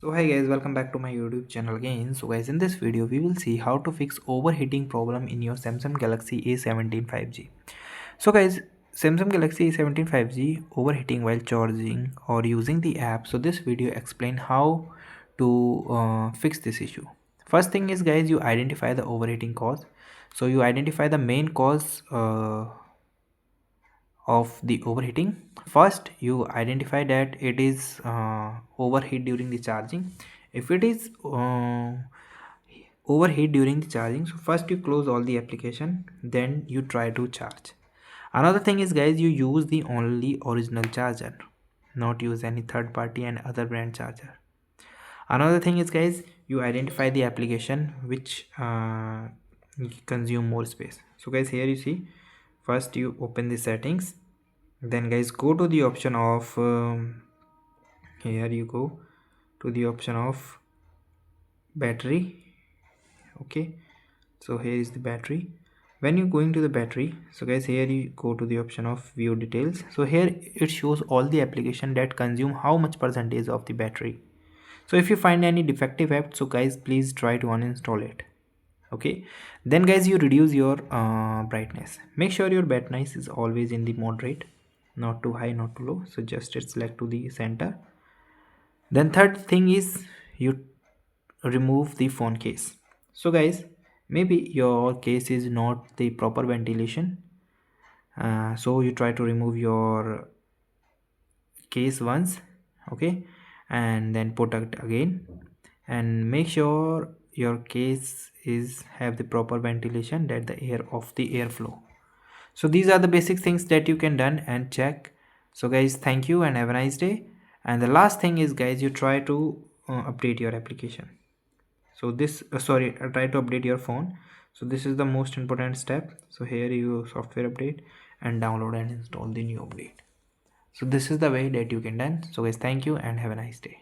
So hi guys, welcome back to my YouTube channel again. So guys, in this video we will see how to fix overheating problem in your Samsung Galaxy A17 5G. So guys, Samsung Galaxy A17 5G overheating while charging or using the app. So this video explain how to fix this issue. First thing is guys, you identify the overheating cause. So you identify the main cause of the overheating. First you identify that it is overheat during the charging. If it is overheat during the charging, so first you close all the application, then you try to charge. Another thing is guys, you use the only original charger, not use any third party and other brand charger. Another thing is guys, you identify the application which consume more space. So guys, here you see, first you open the settings, then guys go to the option of here you go to the option of battery. Okay, so here is the battery. When you going to the battery, so guys here you go to the option of view details. So here it shows all the application that consume how much percentage of the battery. So if you find any defective app, so guys please try to uninstall it. Okay, then guys you reduce your brightness. Make sure your brightness is always in the moderate, not too high, not too low. So just it select to the center. Then third thing is you remove the phone case. So guys, maybe your case is not the proper ventilation, so you try to remove your case once. Okay, and then put it again, and make sure your case is have the proper ventilation, that the air of the airflow. So these are the basic things that you can done and check. So guys, thank you and have a nice day. And the last thing is guys, you try to update your application. So this try to update your phone. So this is the most important step. So here you software update and download and install the new update. So this is the way that you can done. So guys, thank you and have a nice day.